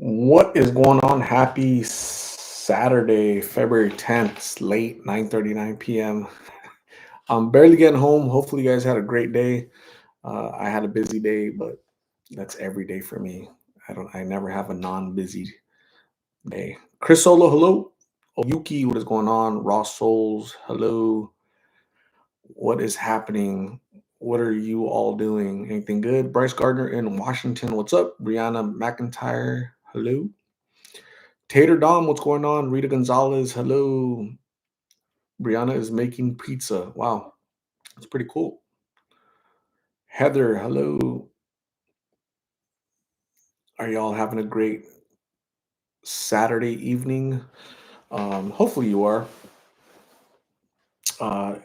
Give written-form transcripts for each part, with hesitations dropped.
What is going on? Happy Saturday, February 10th. It's late, 9:39 p.m. I'm barely getting home. Hopefully, you guys had a great day. I had a busy day, but that's every day for me. I never have a non-busy day. Chris Solo, hello. Oyuki, what is going on? Ross Souls, hello. What is happening? What are you all doing? Anything good? Bryce Gardner in Washington, what's up? Brianna McIntyre, hello. Tater Dom, what's going on? Rita Gonzalez, hello. Brianna is making pizza. Wow, that's pretty cool. Heather, hello. Are y'all having a great Saturday evening? Hopefully you are.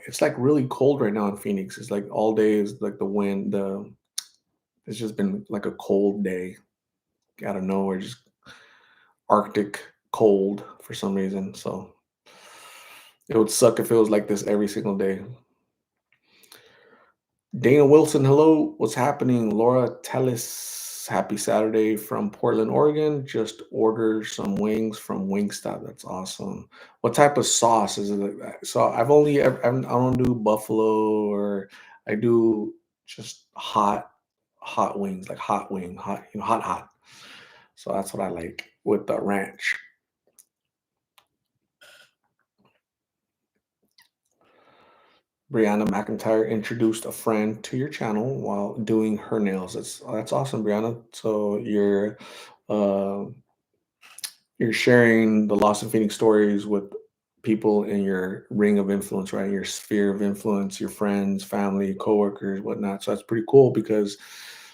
It's like really cold right now in Phoenix. It's like all day is like the wind. It's just been like a cold day out of nowhere, just Arctic cold for some reason. So it would suck if it was like this every single day. Dana Wilson, hello. What's happening? Laura Tellis, happy Saturday from Portland, Oregon. Just order some wings from Wingstop. That's awesome. What type of sauce is it? So I've only ever, I don't do buffalo or I do just hot wings, like hot wing, hot, hot. So that's what I like with the ranch. Brianna McIntyre introduced a friend to your channel while doing her nails. That's awesome, Brianna. So uh, you're sharing the Lost in Phoenix stories with people in your ring of influence, right? Your sphere of influence, your friends, family, coworkers, whatnot. So that's pretty cool because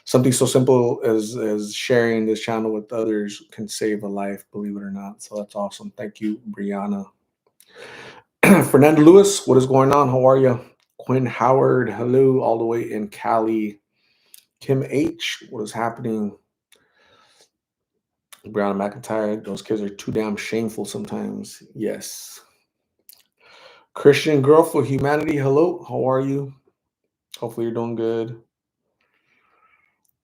something so simple as sharing this channel with others can save a life, believe it or not. So that's awesome. Thank you, Brianna. Fernando Lewis, what is going on? How are you? Quinn Howard, hello, all the way in Cali. Kim H, what is happening? Brianna McIntyre, those kids are too damn shameful sometimes. Yes. Christian Girl for Humanity, hello, how are you? Hopefully you're doing good.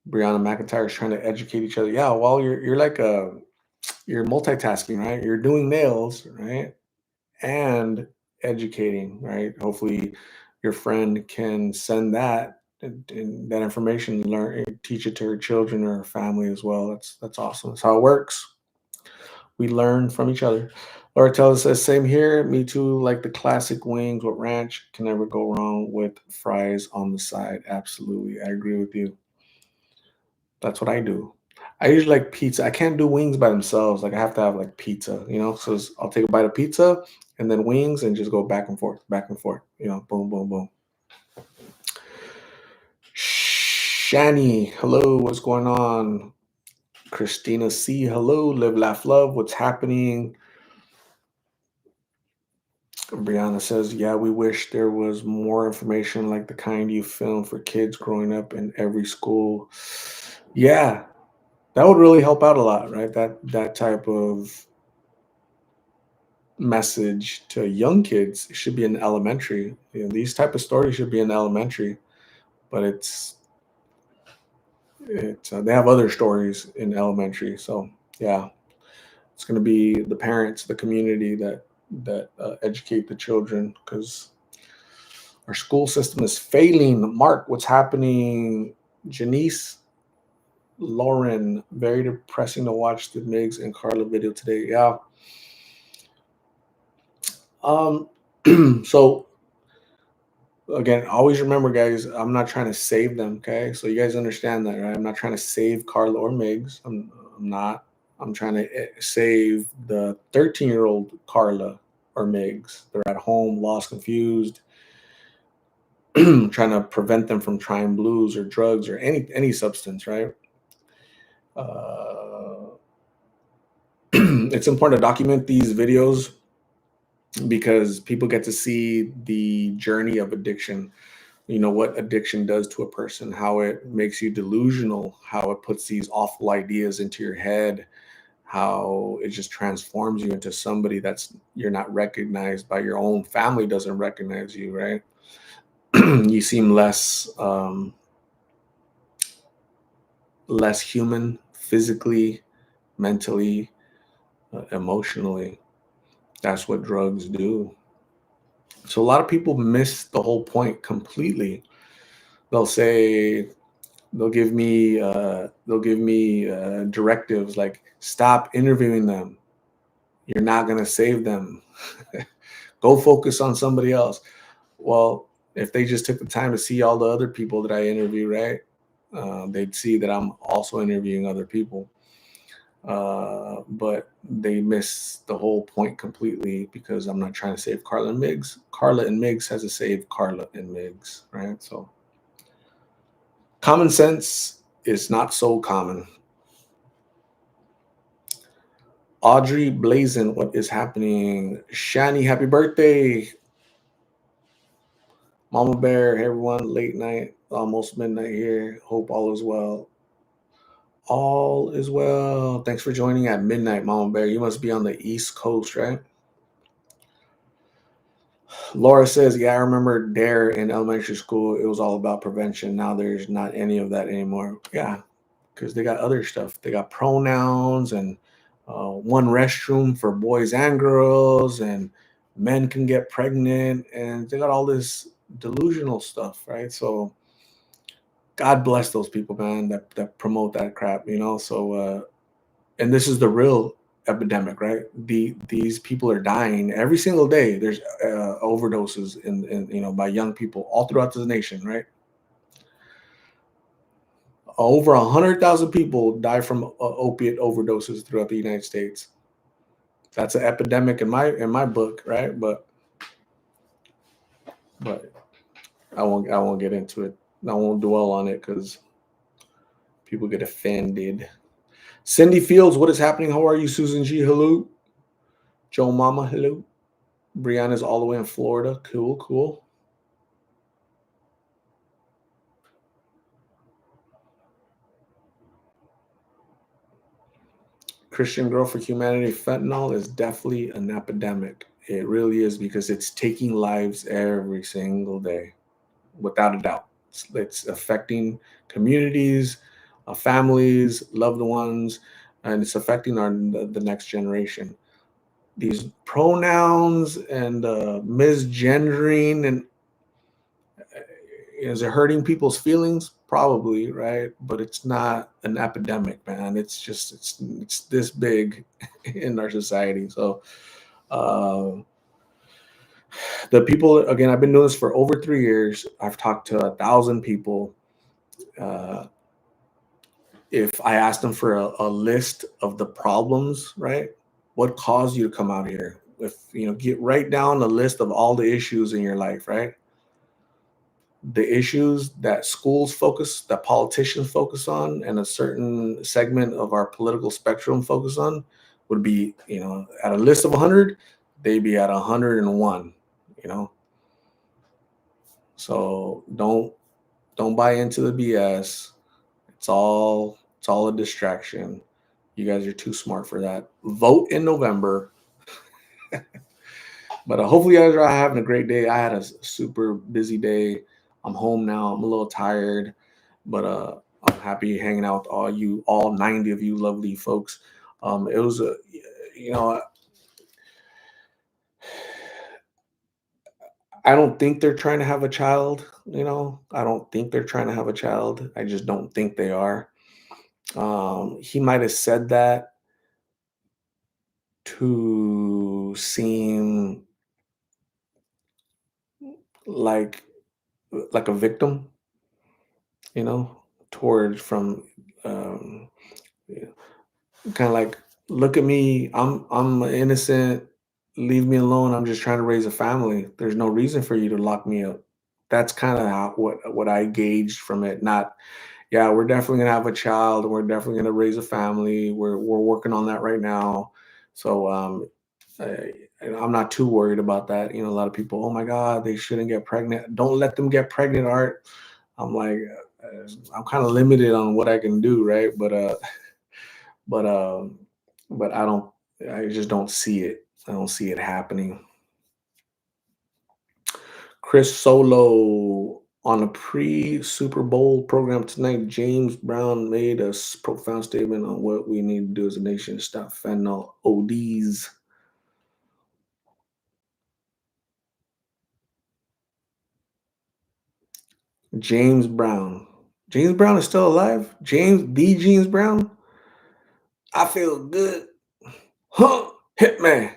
Brianna McIntyre is trying to educate each other. Yeah, well, you're like you're multitasking, right? You're doing nails, right? And educating, right? Hopefully, your friend can send and that information, learn, teach it to her children or her family as well. That's awesome. That's how it works. We learn from each other. Laura tells us, same here. Me too. Like the classic wings with ranch, can never go wrong with fries on the side. Absolutely, I agree with you. That's what I do. I usually like pizza. I can't do wings by themselves. Like I have to have like pizza, So I'll take a bite of pizza and then wings and just go back and forth, back and forth. Boom, boom, boom. Shani, hello, what's going on? Christina C, hello. Live, laugh, love. What's happening? Brianna says, yeah, we wish there was more information like the kind you film for kids growing up in every school. Yeah, that would really help out a lot, right? That type of message to young kids should be in elementary. These type of stories should be in elementary, but it's they have other stories in elementary. So yeah, it's going to be the parents, the community that educate the children because our school system is failing. Mark, what's happening? Janice, Lauren, very depressing to watch the Migs and Carla video today. Yeah. Um. So again, always remember, guys, I'm not trying to save them. Okay, so you guys understand that, right? I'm not trying to save Carla or Migs. I'm not. I'm trying to save the 13-year-old Carla or Migs. They're at home, lost, confused, trying to prevent them from trying blues or drugs or any substance, right? Uh, it's important to document these videos because people get to see the journey of addiction. What addiction does to a person, how it makes you delusional, how it puts these awful ideas into your head, how it just transforms you into somebody that's you're not recognized by your own family doesn't recognize you, right? You seem less human physically, mentally, emotionally. That's what drugs do. So a lot of people miss the whole point completely. They'll say, they'll give me directives like, stop interviewing them. You're not going to save them. Go focus on somebody else. Well, if they just took the time to see all the other people that I interview, right, they'd see that I'm also interviewing other people. But they miss the whole point completely because I'm not trying to save Carla and Miggs. Carla and Miggs has to save Carla and Miggs, right? So common sense is not so common. Audrey Blazin, what is happening? Shani, happy birthday. Mama Bear, hey everyone, late night, almost midnight here. Hope all is well. All is well. Thanks for joining at midnight, Mama Bear. You must be on the East Coast, right? Laura says, yeah, I remember DARE in elementary school. It was all about prevention. Now there's not any of that anymore. Yeah, because they got other stuff. They got pronouns and one restroom for boys and girls, and men can get pregnant, and they got all this delusional stuff, right? So God bless those people, man, that promote that crap, you know? So, and this is the real epidemic, right? These people are dying every single day. There's overdoses in by young people all throughout the nation, right? Over 100,000 people die from opiate overdoses throughout the United States. That's an epidemic in my book, right? But I won't get into it. I won't dwell on it because people get offended. Cindy Fields, what is happening? How are you, Susan G? Hello. Joe Mama, hello. Brianna's all the way in Florida. Cool, cool. Christian Girl for Humanity, fentanyl is definitely an epidemic. It really is because it's taking lives every single day, without a doubt. It's affecting communities, families, loved ones, and it's affecting the next generation. These pronouns and misgendering and is it hurting people's feelings? Probably, right? But it's not an epidemic, man. It's this big in our society. So uh, the people again, I've been doing this for over 3 years. I've talked to 1,000 people. Uh, if I asked them for a list of the problems, right? What caused you to come out here? If get write down a list of all the issues in your life, right? The issues that schools focus, that politicians focus on, and a certain segment of our political spectrum focus on would be, at a list of 100, they'd be at 101, you know? So don't buy into the BS. It's all a distraction. You guys are too smart for that. Vote in November. But hopefully you guys are having a great day. I had a super busy day. I'm home now. I'm a little tired, but I'm happy hanging out with all 90 of you lovely folks. It was you know, I don't think they're trying to have a child. I don't think they're trying to have a child. I just don't think they are. He might have said that to seem like a victim, you know, toward from um, kind of like, look at me, I'm innocent, leave me alone. I'm just trying to raise a family. There's no reason for you to lock me up. That's kind of how what I gauged from it. Not, yeah, we're definitely gonna have a child and we're definitely gonna raise a family. We're working on that right now. So I, I'm not too worried about that. A lot of people, oh my God, they shouldn't get pregnant. Don't let them get pregnant, Art. I'm like, I'm kind of limited on what I can do, right? But but I just don't see it. I don't see it happening. Chris Solo On a pre-Super Bowl program tonight, James Brown made a profound statement on what we need to do as a nation to stop fentanyl ODs. James Brown. James Brown is still alive? James Brown? I feel good. Huh? Hitman.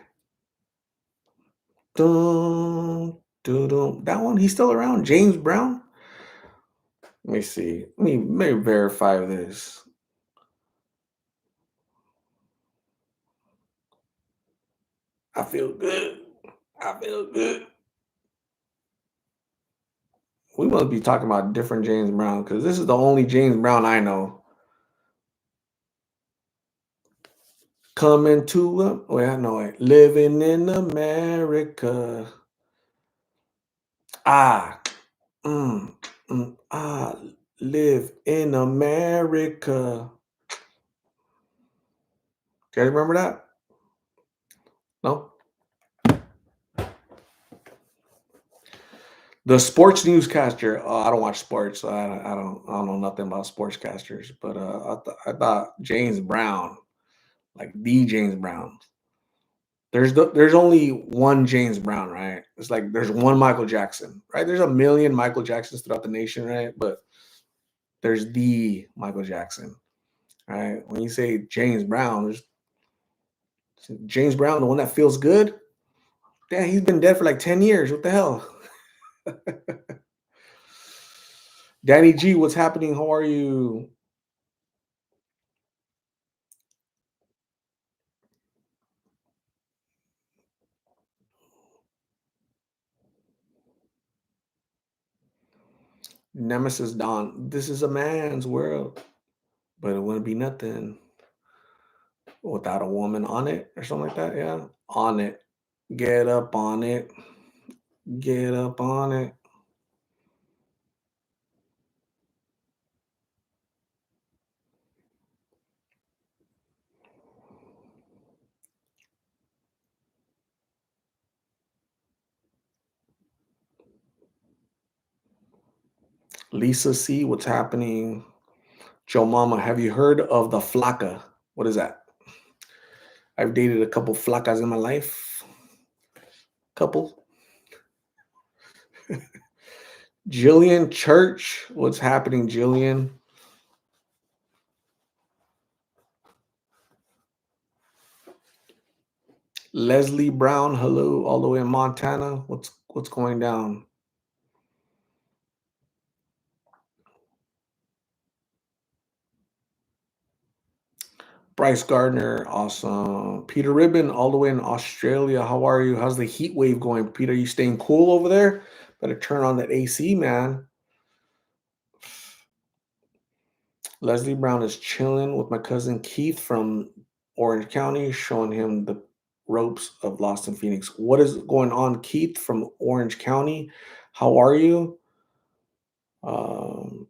Dun, dun, dun. That one, he's still around? James Brown? Let me see. Let me verify this. I feel good. I feel good. We must be talking about different James Brown because this is the only James Brown I know. Coming to wait, I know it. Living in America. Ah, mm, live in America. Do you guys remember that? No. The sports newscaster. Oh, I don't watch sports. So I don't know nothing about sportscasters. But I thought James Brown, like the James Brown. There's only one James Brown, right? It's like there's one Michael Jackson, right? There's a million Michael Jacksons throughout the nation, right? But there's the Michael Jackson, right? When you say James Brown, there's James Brown, the one that feels good. Damn, he's been dead for like 10 years. What the hell? Danny G, what's happening? How are you? Nemesis Don. This is a man's world, but it wouldn't be nothing without a woman on it or something like that. Yeah. On it. Get up on it. Get up on it. Lisa C, what's happening? Joe Mama, have you heard of the flaca? What is that? I've dated a couple flacas in my life. Couple. Jillian Church, what's happening, Jillian? Leslie Brown, hello, all the way in Montana. What's going down? Bryce Gardner, awesome. Peter Ribbon, all the way in Australia. How are you? How's the heat wave going? Peter, you staying cool over there? Better turn on that AC, man. Leslie Brown is chilling with my cousin Keith from Orange County, showing him the ropes of Lost in Phoenix. What is going on, Keith from Orange County? How are you? Um,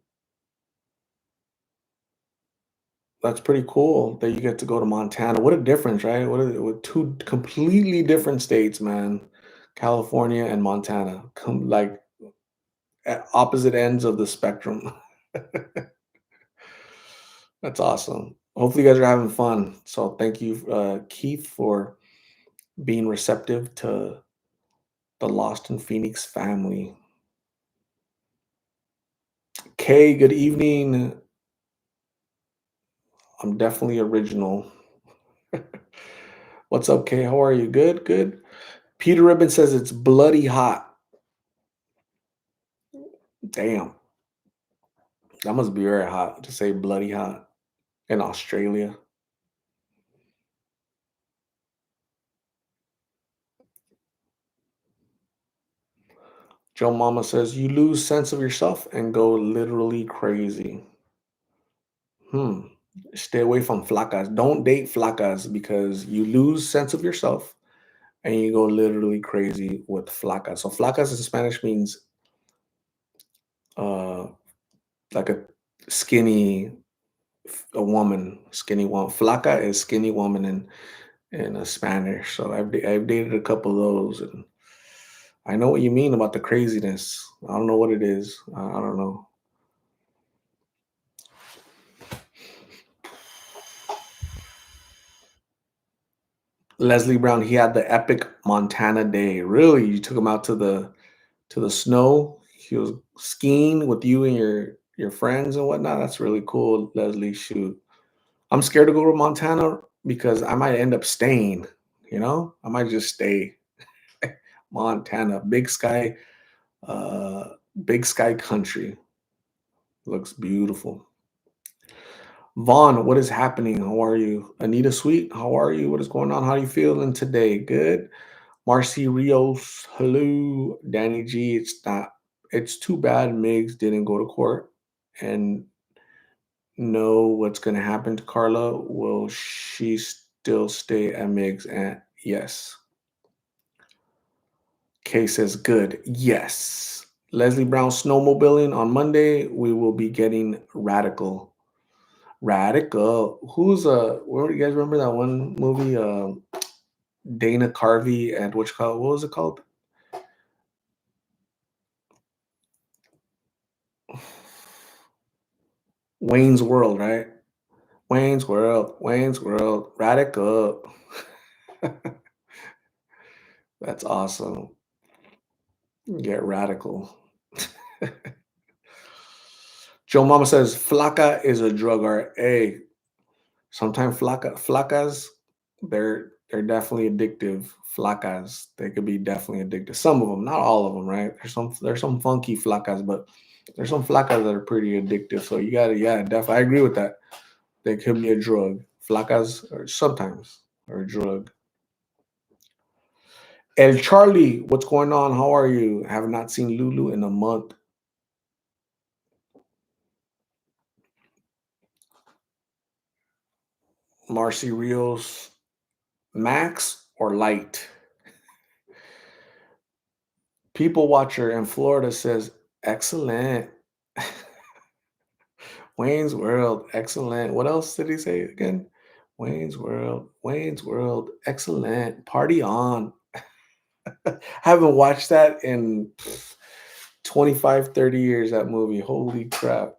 that's pretty cool that you get to go to Montana. What a difference, right? What are with two completely different states, man. California and Montana, come like at opposite ends of the spectrum. That's awesome. Hopefully, you guys are having fun. So, thank you, Keith, for being receptive to the Lost in Phoenix family. Kay, good evening. I'm definitely original. What's up, Kay? How are you? Good, good. Peter Ribbon says it's bloody hot. Damn, that must be very hot to say bloody hot in Australia. Joe Mama says you lose sense of yourself and go literally crazy. Hmm. Stay away from flacas. Don't date flacas because you lose sense of yourself and you go literally crazy with flacas. So flacas in Spanish means uh like skinny a woman, skinny woman. Flaca is skinny woman in Spanish. So I've dated a couple of those, and I know what you mean about the craziness. I don't know what it is. I don't know. Leslie Brown, he had the epic Montana day. Really? You took him out to the snow? He was skiing with you and your friends and whatnot. That's really cool, Leslie. Shoot. I'm scared to go to Montana because I might end up staying, you know? I might just stay. Montana, uh big sky country. Looks beautiful. Vaughn, what is happening? How are you? Anita Sweet, how are you? What is going on? How are you feeling today? Good. Marcy Rios, hello. Danny G, it's too bad Migs didn't go to court and know what's going to happen to Carla. Will she still stay at Migs? And yes. Kay says good. Yes. Leslie Brown snowmobiling on Monday. We will be getting radical. Radical. Where you guys remember that one movie? Dana Carvey and what was it called? Wayne's World, right? Wayne's World, Wayne's World, radical. That's awesome. Get radical. Joe Mama says flaca is a drug art. Hey, sometimes flacas, they're definitely addictive. Flacas, they could be definitely addictive. Some of them, not all of them, right? There's some funky flacas, but there's some flacas that are pretty addictive. So you gotta, yeah, definitely. I agree with that. They could be a drug. Flacas are sometimes are a drug. El Charlie, what's going on? How are you? Have not seen Lulu in a month. Marcy Rios, Max or Light? People Watcher in Florida says, excellent. Wayne's World, excellent. What else did he say again? Wayne's World, excellent. Party on. Haven't watched that in 25, 30 years, that movie. Holy crap.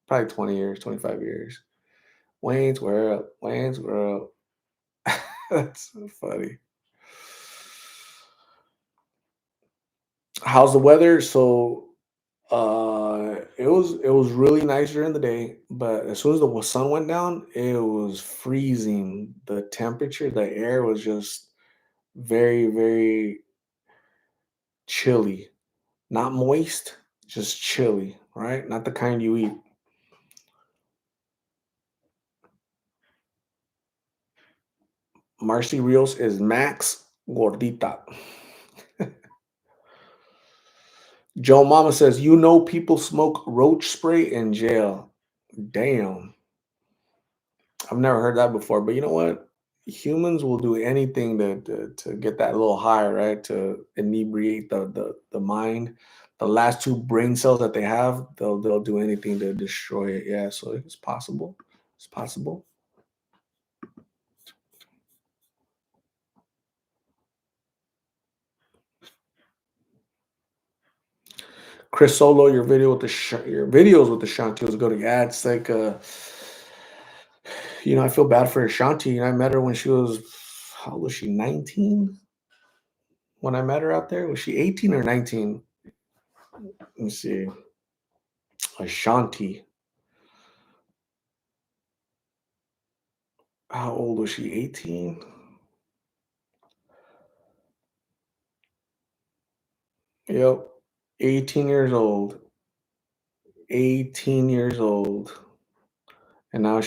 Probably 20 years, 25 years. Wayne's World, Wayne's World. That's so funny. How's the weather? So it was really nice during the day, but as soon as the sun went down, it was freezing. The temperature, the air was just very, very chilly. Not moist, just chilly, right? Not the kind you eat. Marcy Rios is Max Gordita. Joe Mama says, you know, people smoke roach spray in jail. Damn. I've never heard that before, but you know what? Humans will do anything to get that little high, right? To inebriate the mind. The last two brain cells that they have, they'll do anything to destroy it. Yeah, so it's possible. It's possible. Chris Solo, your videos with the Shanti was good. Yeah, it's like I feel bad for Shanti. I met her when she was how old was she? 19 when I met her out there. Was she 18 or 19? Let me see. Ashanti. How old was she? 18? Yep. 18 years old. 18 years old. And now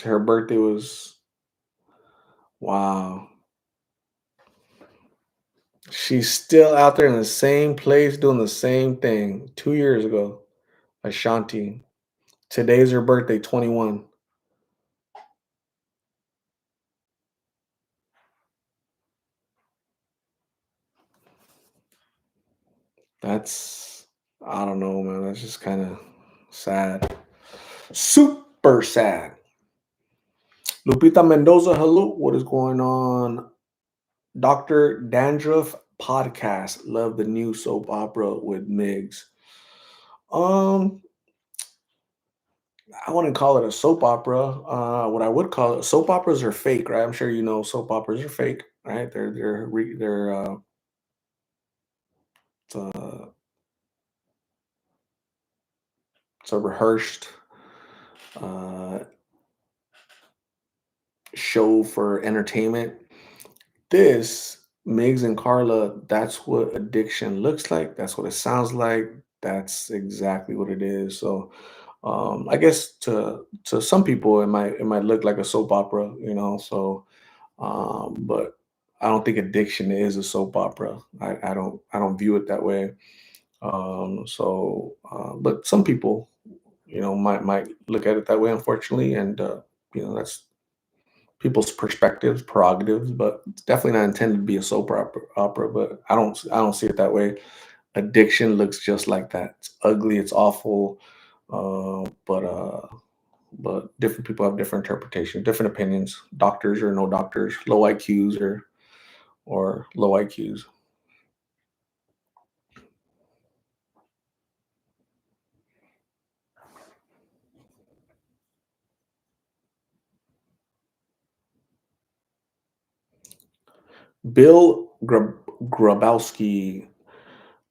her birthday was, wow. She's still out there in the same place doing the same thing 2 years ago. Ashanti. Today's her birthday, 21. That's, I don't know, man. That's just kind of sad. Super sad. Lupita Mendoza, hello. What is going on? Dr. Dandruff podcast. Love the new soap opera with Migs. Um, I wouldn't call it a soap opera. What I would call it, soap operas are fake, right? I'm sure you know soap operas are fake, right? It's a, it's a rehearsed uh, show for entertainment. This, Migs and Carla, that's what addiction looks like. That's what it sounds like. That's exactly what it is. So, I guess to some people, it might look like a soap opera, you know. So, but I don't think addiction is a soap opera. I don't view it that way. But some people, might look at it that way, unfortunately, and that's people's perspectives, prerogatives, but it's definitely not intended to be a soap opera. But I don't see it that way. Addiction looks just like that. It's ugly. It's awful. But different people have different interpretations, different opinions. Doctors or no doctors, low IQs or low IQs. Bill Grabowski,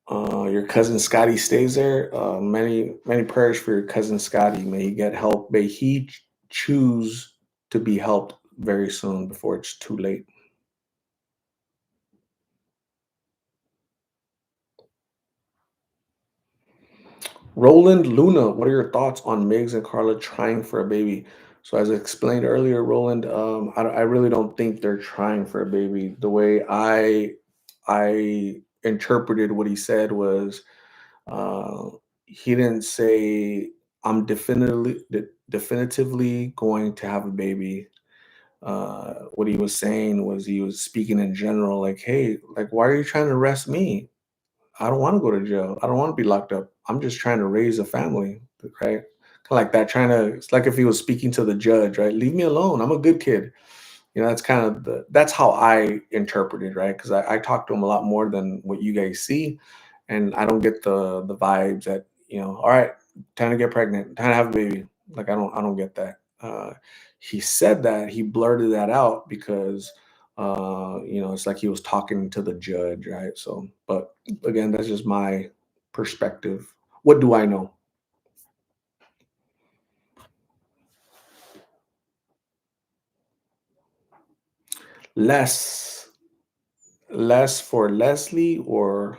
your cousin Scotty stays there. Many prayers for your cousin Scotty. May he get help. May he choose to be helped very soon before it's too late. Roland Luna, what are your thoughts on Migs and Carla trying for a baby? So as I explained earlier, Roland, I really don't think they're trying for a baby. The way I interpreted what he said was, uh, he didn't say I'm definitively going to have a baby. What he was saying was he was speaking in general, like, hey, like, why are you trying to arrest me? I don't want to go to jail. I don't want to be locked up. I'm just trying to raise a family, right? Kind of like that. It's like if he was speaking to the judge, right? Leave me alone. I'm a good kid. That's kind of that's how I interpreted, right? Because I talk to him a lot more than what you guys see, and I don't get the vibes that all right, time to get pregnant, time to have a baby. Like I don't get that. He said that he blurted that out because it's like he was talking to the judge, right? So, but again, that's just my perspective. What do I know? Less, less for Leslie or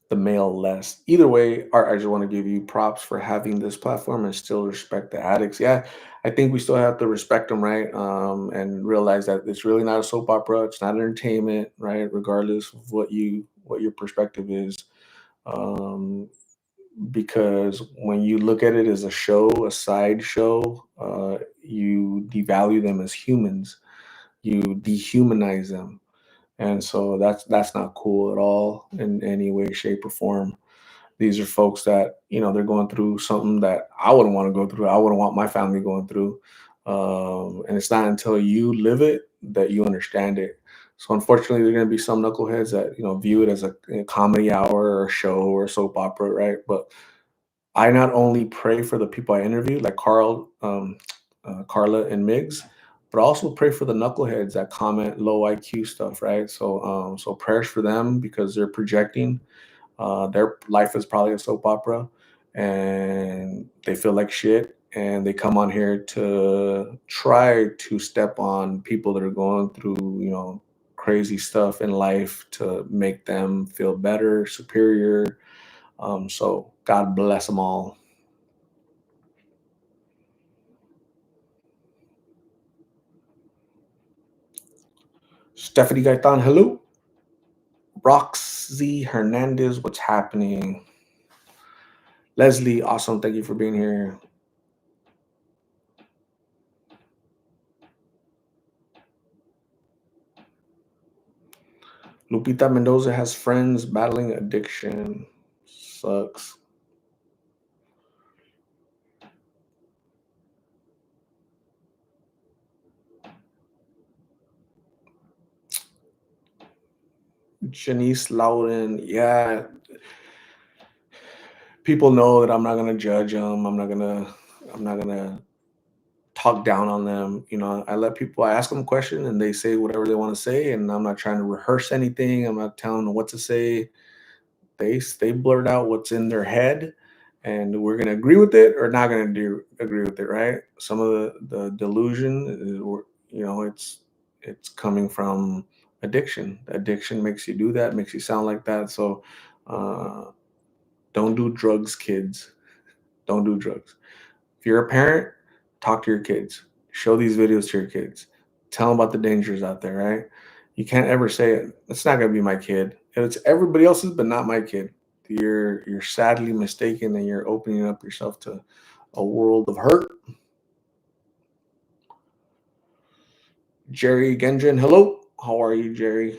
the male less. Either way, I just want to give you props for having this platform and still respect the addicts. Yeah, I think we still have to respect them, right? And realize that it's really not a soap opera. It's not entertainment, right? Regardless of what your perspective is, um, because when you look at it as a show, a side show, you devalue them as humans. You dehumanize them, and so that's not cool at all in any way, shape, or form. These are folks that they're going through something that I wouldn't want to go through. I wouldn't want my family going through. And it's not until you live it that you understand it. So unfortunately, there are going to be some knuckleheads that view it as a comedy hour or a show or a soap opera, right? But I not only pray for the people I interview, like Carla and Migs, but I also pray for the knuckleheads that comment low IQ stuff, right? So prayers for them because they're projecting. Their life is probably a soap opera, and they feel like shit. And they come on here to try to step on people that are going through, crazy stuff in life to make them feel better, superior. So God bless them all. Stephanie Gaitan, hello. Roxy Hernandez, what's happening? Leslie, awesome. Thank you for being here. Lupita Mendoza has friends battling addiction. Sucks. Janice Loudon. Yeah, people know that I'm not gonna judge them. I'm not gonna talk down on them. I let people. I ask them a question, and they say whatever they want to say, and I'm not trying to rehearse anything. I'm not telling them what to say. They blurt out what's in their head, and we're gonna agree with it or not gonna do agree with it. Right? Some of the delusion, it's coming from addiction. Addiction makes you do that, makes you sound like that. So, uh, don't do drugs, kids. Don't do drugs. If you're a parent, talk to your kids. Show these videos to your kids. Tell them about the dangers out there, right? You can't ever say it. It's not gonna be my kid. It's everybody else's, but not my kid. You're sadly mistaken, and you're opening up yourself to a world of hurt. Jerry Genjin, hello. How are you, Jerry?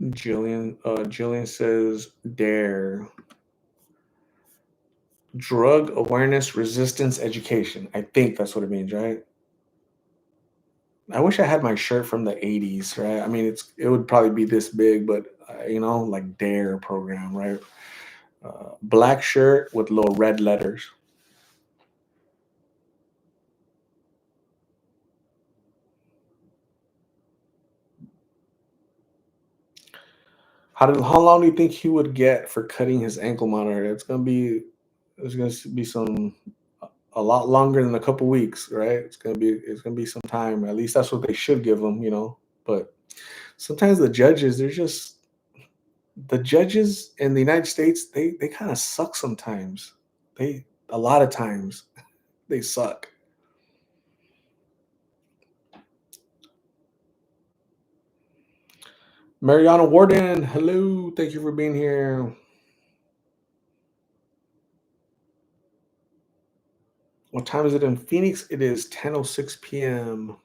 Jillian says dare. Drug awareness resistance education. I think that's what it means, right? I wish I had my shirt from the 80s, right? I mean, it would probably be this big, but like Dare program, right? Black shirt with little red letters. How long do you think he would get for cutting his ankle monitor? It's gonna be some a lot longer than a couple weeks, right? It's gonna be some time. At least that's what they should give him. But sometimes the judges in the United States, they kind of suck sometimes. A lot of times they suck. Mariana Warden, hello. Thank you for being here. What time is it in Phoenix? It is 10:06 p.m.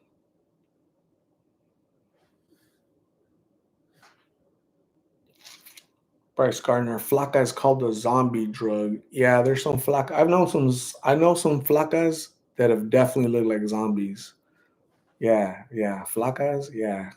Bryce Gardner, Flacca is called a zombie drug. Yeah, there's some Flacca. I know some Flaccas that have definitely looked like zombies. Yeah, yeah. Flaccas, yeah.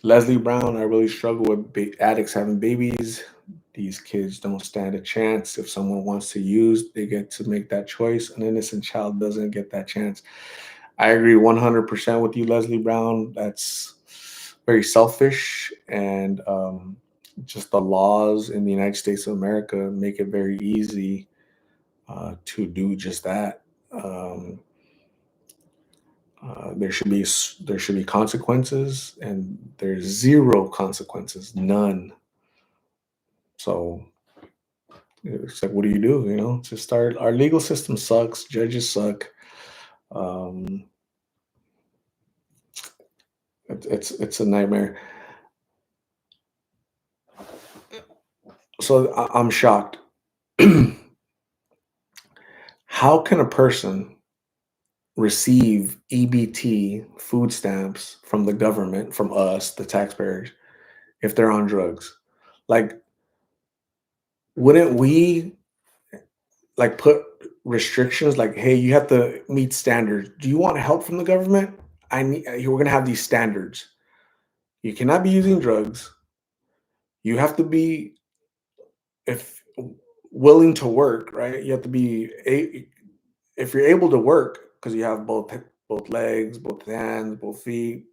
Leslie Brown, I really struggle with addicts having babies. These kids don't stand a chance. If someone wants to use, they get to make that choice. An innocent child doesn't get that chance. I agree 100% with you, Leslie Brown. That's very selfish. And just the laws in the United States of America make it very easy to do just that. Um, there should be consequences, and there's zero consequences, none. So it's like, what do you do? Just start. Our legal system sucks. Judges suck. Um, it's a nightmare. So I'm shocked. How can a person receive EBT food stamps from the government, from us, the taxpayers, if they're on drugs? Like, wouldn't we like put restrictions like, hey, you have to meet standards. Do you want help from the government? We're gonna have these standards. You cannot be using drugs. You have to be if willing to work, right? You have to be if you're able to work because you have both legs, both hands, both feet.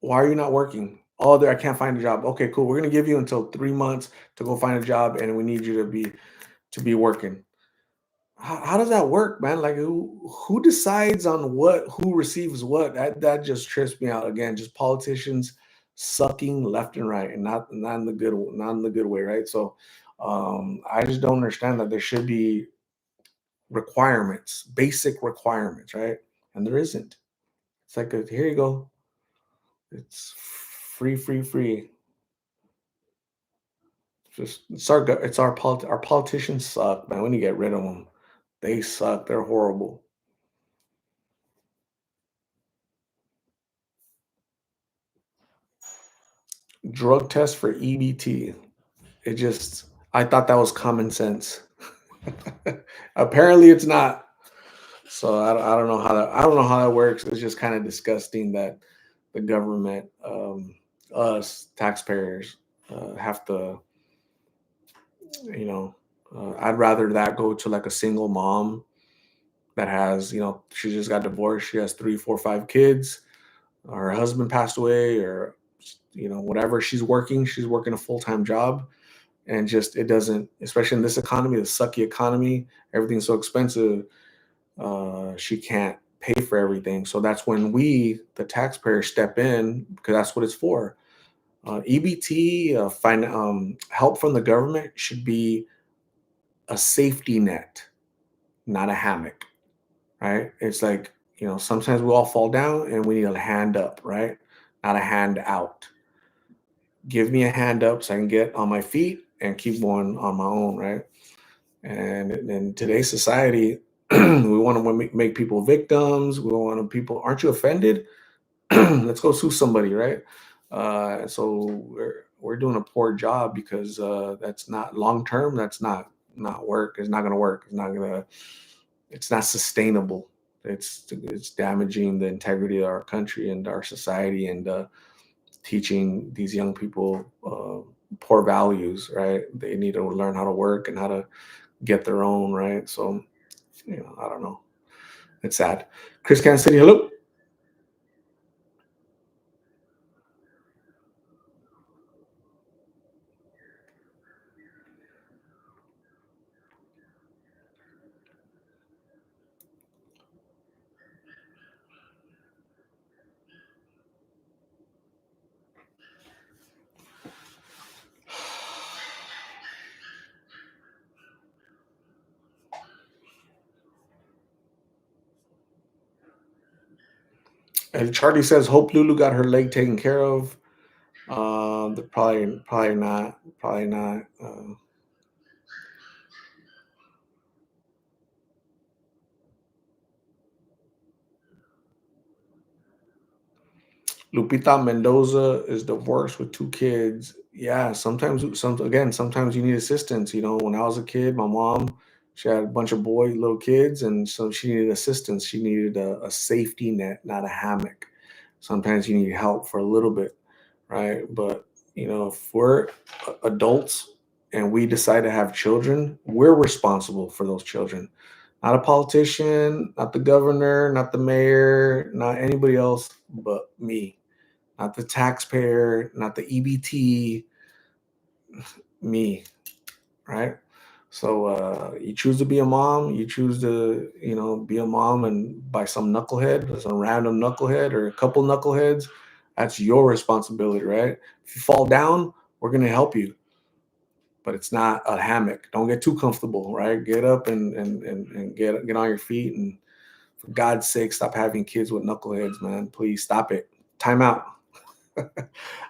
Why are you not working? Oh, there, I can't find a job. Okay, cool. We're gonna give you until 3 months to go find a job, and we need you to be working. How does that work, man? Like, who decides on who receives what? That just trips me out again. Just politicians sucking left and right, and not in the good way, right? So, I just don't understand that there should be requirements, basic requirements, right? And there isn't. It's like, here you go. It's free, free, free. Just it's our politicians suck, man. We need to get rid of them. They suck. They're horrible. Drug test for EBT. It just, I thought that was common sense. Apparently, it's not. So I don't know how that works. It's just kind of disgusting that the government, us taxpayers, have to, you know. I'd rather that go to like a single mom that has, she just got divorced. She has three, four, five kids. Her husband passed away, or whatever. She's working a full time job, and just it doesn't. Especially in this economy, the sucky economy, everything's so expensive. She can't pay for everything. So that's when we, the taxpayers, step in because that's what it's for. EBT, help from the government should be a safety net, not a hammock, right? It's like, sometimes we all fall down and we need a hand up, right? Not a hand out. Give me a hand up so I can get on my feet and keep going on my own, right? And in today's society, we want to make people victims. We want to people, aren't you offended? Let's go sue somebody, right? So we're doing a poor job because that's not long term. That's not work. It's not going to work. It's not going to. It's not sustainable. It's damaging the integrity of our country and our society, and teaching these young people poor values. Right? They need to learn how to work and how to get their own. Right? So I don't know. It's sad. Chris Kansas City, hello. And Charlie says, "Hope Lulu got her leg taken care of." Probably not. Probably not. Lupita Mendoza is divorced with two kids. Yeah, sometimes you need assistance. When I was a kid, my mom, she had a bunch of little kids, and so she needed assistance. She needed a safety net, not a hammock. Sometimes you need help for a little bit, right? But if we're adults and we decide to have children, we're responsible for those children. Not a politician, not the governor, not the mayor, not anybody else but me. Not the taxpayer, not the EBT, me, right? So you choose to be a mom, you choose to, be a mom and by some knucklehead, some random knucklehead or a couple knuckleheads, that's your responsibility, right? If you fall down, we're gonna help you, but it's not a hammock. Don't get too comfortable, right? Get up and get on your feet, and for God's sake, stop having kids with knuckleheads, man. Please stop it. Time out.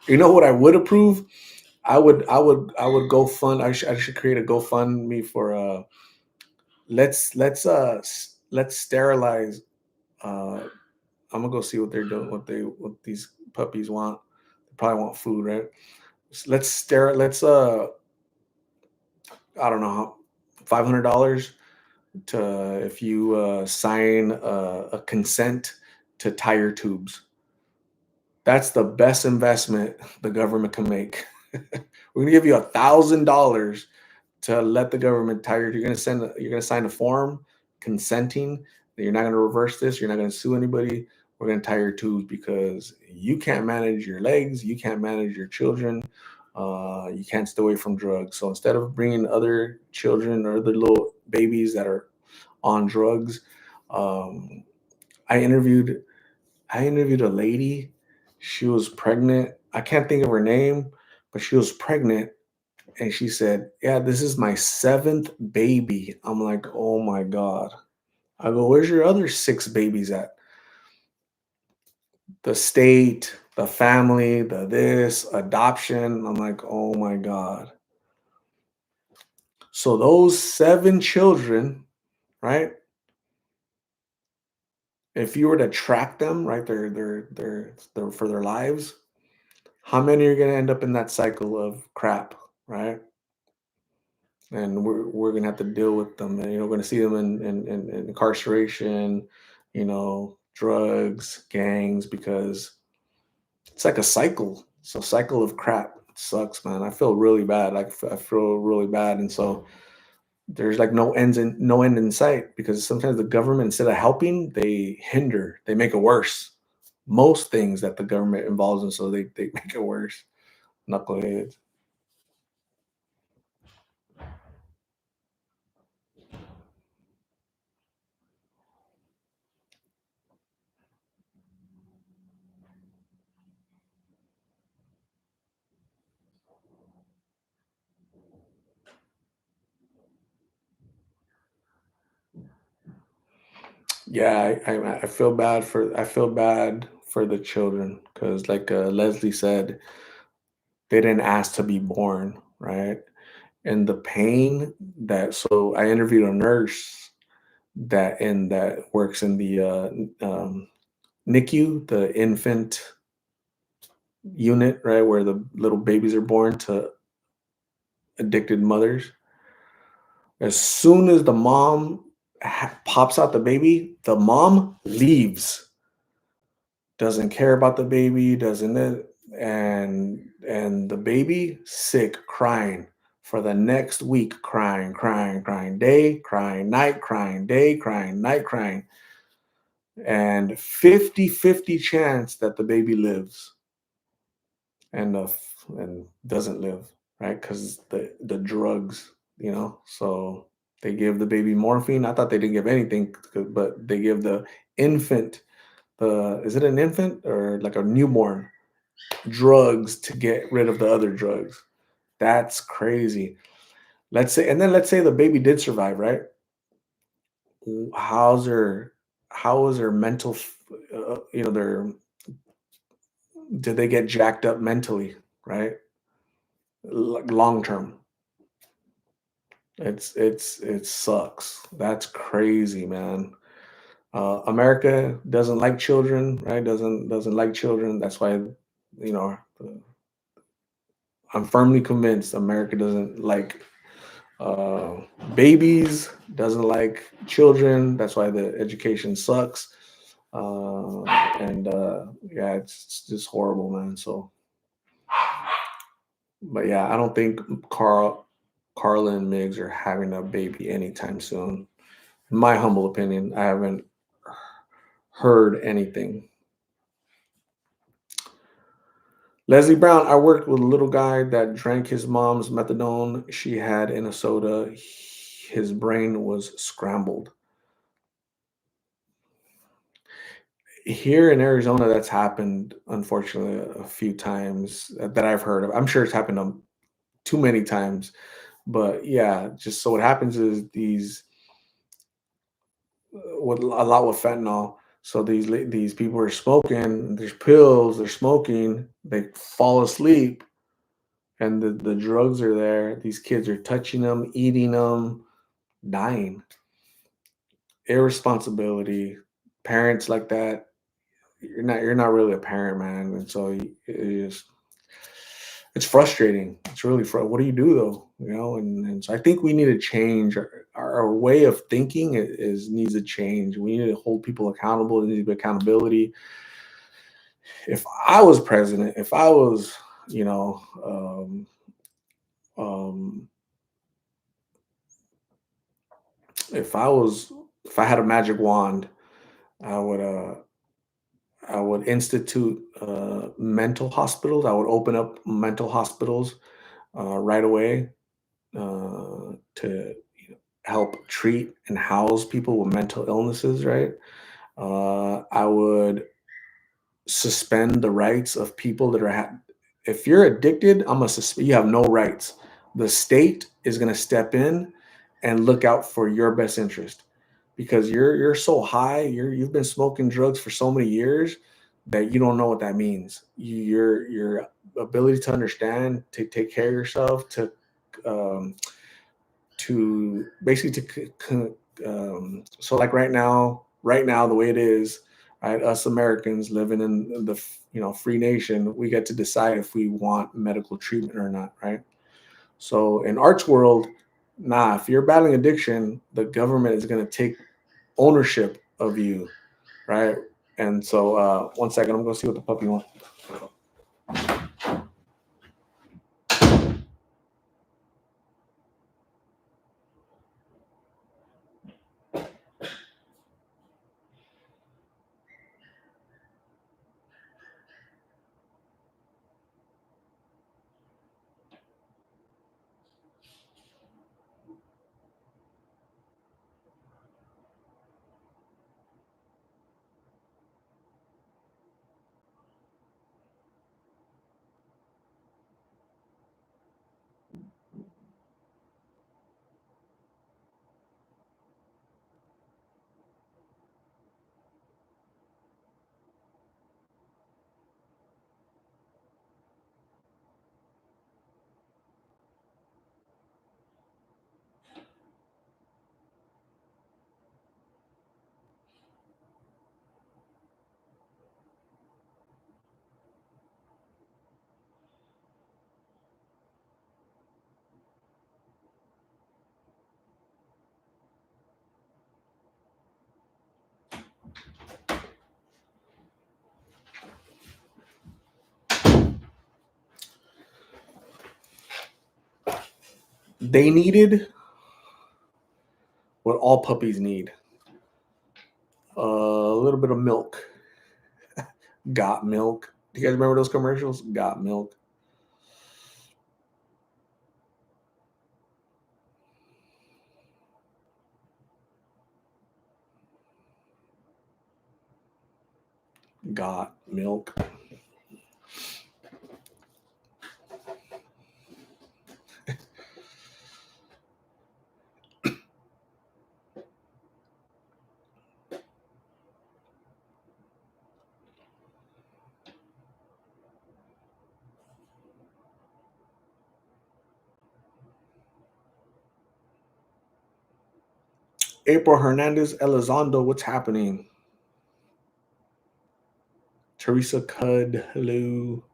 You know what I would approve? I would go fund. I should create a GoFundMe for let's sterilize. I'm gonna go see what they're doing. What these puppies want. They probably want food, right? Let's I don't know how, $500 to if you sign a consent to tire tubes. That's the best investment the government can make. We're gonna give you $1,000 to let the government tire. You're gonna sign a form consenting that you're not gonna reverse this. You're not gonna sue anybody. We're gonna tie your tubes because you can't manage your legs. You can't manage your children. You can't stay away from drugs. So instead of bringing other children or other little babies that are on drugs, um, I interviewed I interviewed a lady. She was pregnant. I can't think of her name, but she was pregnant, and she said, "Yeah, this is my seventh baby." I'm like, "Oh my God." I go, "Where's your other six babies at?" The state, the family, the this, adoption. I'm like, "Oh my God." So those seven children right? If you were to track them, right, their for their lives, how many are going to end up in that cycle of crap, right? And we're gonna have to deal with them, and we're gonna see them in incarceration, drugs, gangs, because it's like a cycle. It's a cycle of crap. It sucks, man. I feel really bad. I feel really bad, and so there's like no end in sight, because sometimes the government, instead of helping, they hinder, they make it worse. Most things that the government involves in, so they make it worse. Knuckleheads. Yeah, I feel bad for the children, because, like Leslie said, they didn't ask to be born, right? And the pain that so I interviewed a nurse that works in the NICU, the infant unit, right, where the little babies are born to addicted mothers. As soon as the mom pops out the baby, the mom leaves, doesn't care about the baby, doesn't it? And the baby sick, crying for the next week, crying, crying, crying, day, crying, night, crying, day, crying, night, crying, and 50-50 chance that the baby lives and doesn't live, right? Because the drugs, so they give the baby morphine. I thought they didn't give anything, but they give the infant, the is it an infant or like a newborn, drugs to get rid of the other drugs. That's crazy. Let's say the baby did survive, right? How's their how is their mental their did they get jacked up mentally, right? Long term. It sucks. That's crazy, man. America doesn't like children, right? Doesn't like children. That's why, you know, I'm firmly convinced America doesn't like uh, babies, doesn't like children. That's why the education sucks. And yeah, it's just horrible, man. So, but yeah, I don't think Carla and Migs are having a baby anytime soon. In my humble opinion, I haven't heard anything. Leslie Brown, I worked with a little guy that drank his mom's methadone she had in a soda. His brain was scrambled. Here in Arizona, that's happened, unfortunately, a few times that I've heard of. I'm sure it's happened too many times, but yeah, just so what happens is with a lot with fentanyl. So these people are smoking. There's pills. They're smoking. They fall asleep, and the drugs are there. These kids are touching them, eating them, dying. Irresponsibility. Parents like that, you're not really a parent, man. And so it's frustrating. It's really what do you do though? And so I think we need to change our way of thinking is needs to change. We need to hold people accountable. There needs to be accountability. If I was president, if I was, you know, um, if I was, if I had a magic wand, I would, uh, I would institute mental hospitals. I would open up mental hospitals right away to help treat and house people with mental illnesses, right? I would suspend the rights of people that if you're addicted, you have no rights. The state is going to step in and look out for your best interest, because you're so high, you've been smoking drugs for so many years that you don't know what that means. Your ability to understand, to take care of yourself, um, to basically to So like right now, the way it is, right, us Americans living in the free nation, we get to decide if we want medical treatment or not, right? So in arts world, nah, if you're battling addiction, the government is going to take ownership of you, right? And so, one second, I'm going to see what the puppy wants. They needed what all puppies need: a little bit of milk. Got milk. Do you guys remember those commercials? Got milk. Got milk. April Hernandez Elizondo, what's happening? Teresa Cud, hello.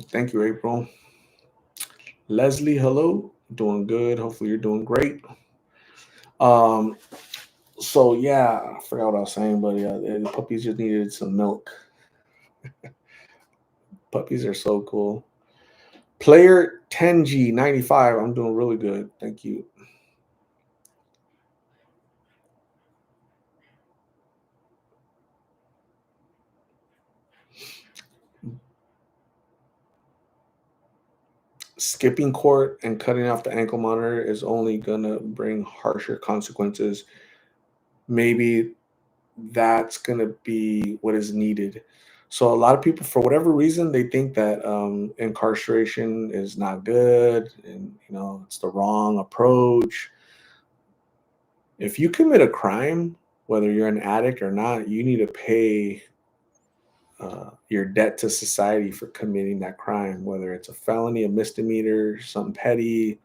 Thank you, April. Leslie, hello. Doing good. Hopefully, you're doing great. Um, so yeah, I forgot what I was saying, but yeah, the puppies just needed some milk. Puppies are so cool. Player 10G95, I'm doing really good. Thank you. Skipping court and cutting off the ankle monitor is only gonna bring harsher consequences. Maybe that's going to be what is needed. So a lot of people, for whatever reason, they think that incarceration is not good, and it's the wrong approach. If you commit a crime, whether you're an addict or not, you need to pay your debt to society for committing that crime, whether it's a felony, a misdemeanor, something petty,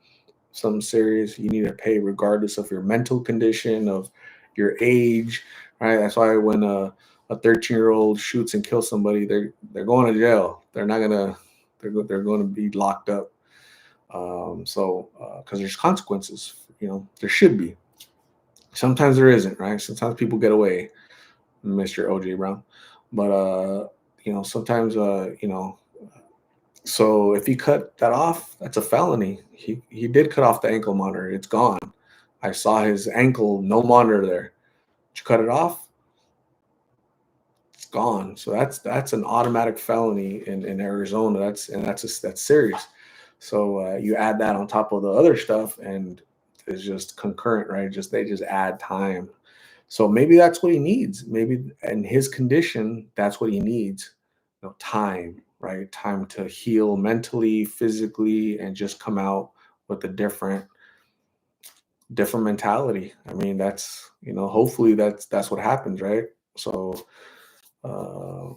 something serious. You need to pay regardless of your mental condition, of your age, right? That's why when a 13-year-old shoots and kills somebody, they're going to jail. They're not gonna they're going to be locked up. So because there's consequences, there should be. Sometimes there isn't, right? Sometimes people get away, Mr. OJ Brown, but sometimes so if he cut that off, that's a felony. He did cut off the ankle monitor. It's gone. I saw his ankle, no monitor there. Did you cut it off? It's gone. So that's an automatic felony in Arizona. That's serious. So you add that on top of the other stuff, and it's just concurrent, right? They just add time. So maybe that's what he needs. Maybe in his condition, that's what he needs. Time, right? Time to heal mentally, physically, and just come out with a different mentality. I mean, that's hopefully that's what happens, right? So uh,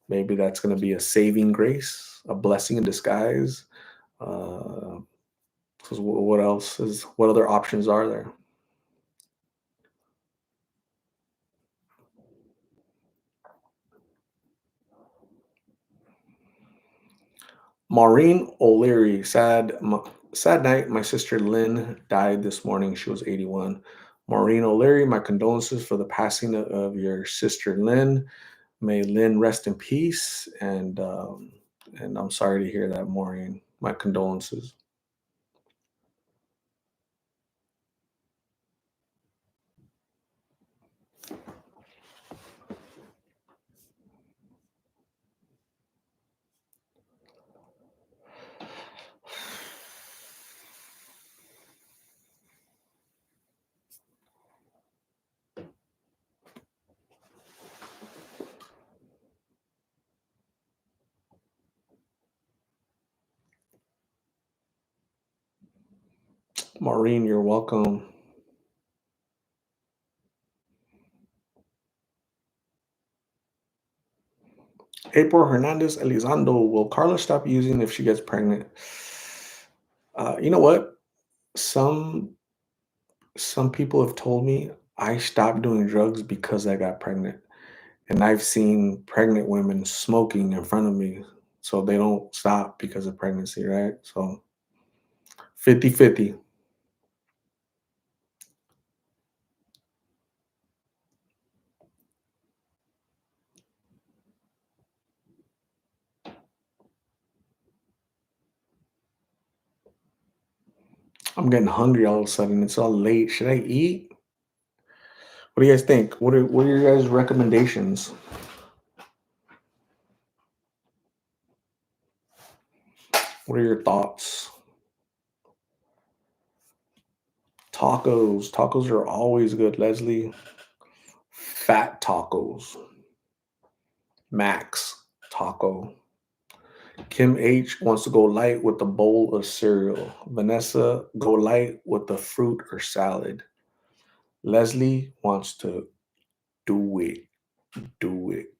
maybe that's going to be a saving grace, a blessing in disguise. Uh, So what else is what other options are there? Maureen O'Leary, sad night. My sister Lynn died this morning. She was 81. Maureen O'Leary, my condolences for the passing of your sister Lynn. May Lynn rest in peace. And I'm sorry to hear that, Maureen. My condolences. Maureen, you're welcome. April Hernandez Elizondo, will Carla stop using if she gets pregnant? You know what? Some some people have told me I stopped doing drugs because I got pregnant. And I've seen pregnant women smoking in front of me, so they don't stop because of pregnancy, right? So 50-50. I'm getting hungry all of a sudden. It's all late. Should I eat? What do you guys think? What are your guys' recommendations? What are your thoughts? Tacos. Tacos are always good, Leslie. Fat tacos. Max taco. Kim H wants to go light with a bowl of cereal. Vanessa, go light with the fruit or salad. Leslie wants to do it. Do it.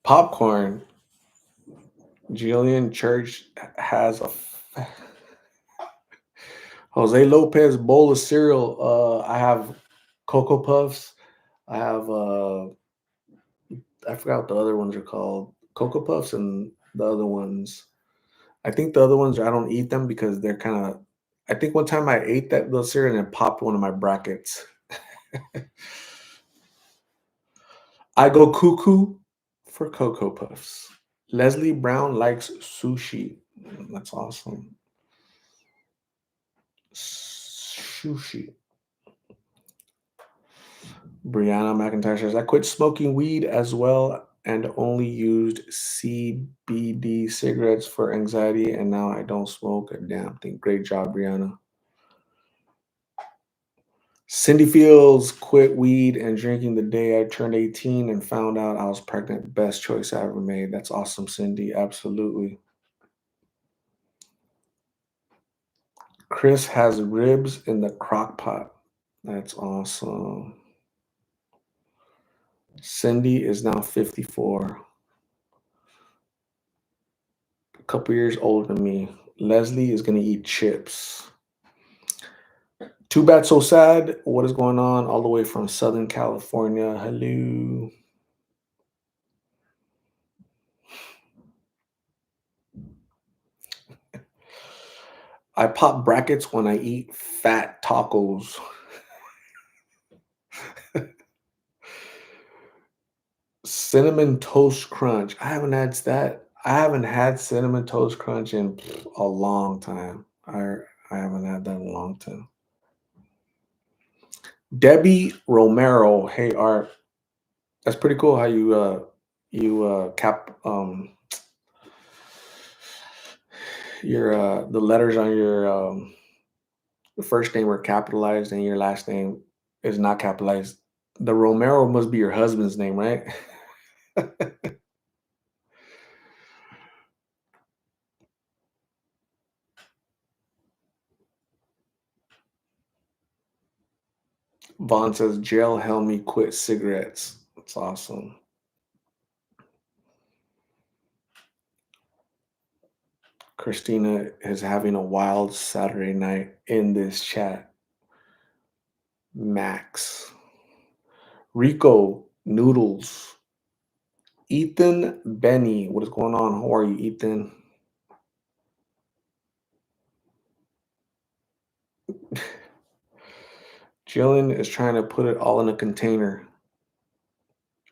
Popcorn. Jillian Church has a Jose Lopez bowl of cereal. I have Cocoa Puffs. I have I forgot what the other ones are called. Cocoa Puffs and the other ones. I think the other ones I don't eat them because they're kind of. I think one time I ate that little cereal and it popped one of my brackets. I go cuckoo for Cocoa Puffs. Leslie Brown likes sushi. That's awesome. Sushi. Brianna McIntyre says, I quit smoking weed as well and only used CBD cigarettes for anxiety, and now I don't smoke a damn thing. Great job, Brianna. Cindy Fields quit weed and drinking the day I turned 18 and found out I was pregnant. Best choice I ever made. That's awesome, Cindy. Absolutely. Chris has ribs in the crock pot. That's awesome. Cindy is now 54, a couple years older than me. Leslie is going to eat chips. Too bad, so sad. What is going on? All the way from Southern California. Hello. I pop brackets when I eat fat tacos. Cinnamon Toast Crunch. I haven't had Cinnamon Toast Crunch in a long time. I haven't had that in a long time. Debbie Romero. Hey Art. That's pretty cool how you cap your the letters on your first name are capitalized and your last name is not capitalized. The Romero must be your husband's name, right? Vaughn says jail helped me quit cigarettes. That's awesome. Christina is having a wild Saturday night in this chat. Max. Rico Noodles. Ethan Benny. What is going on? How are you, Ethan? Jillian is trying to put it all in a container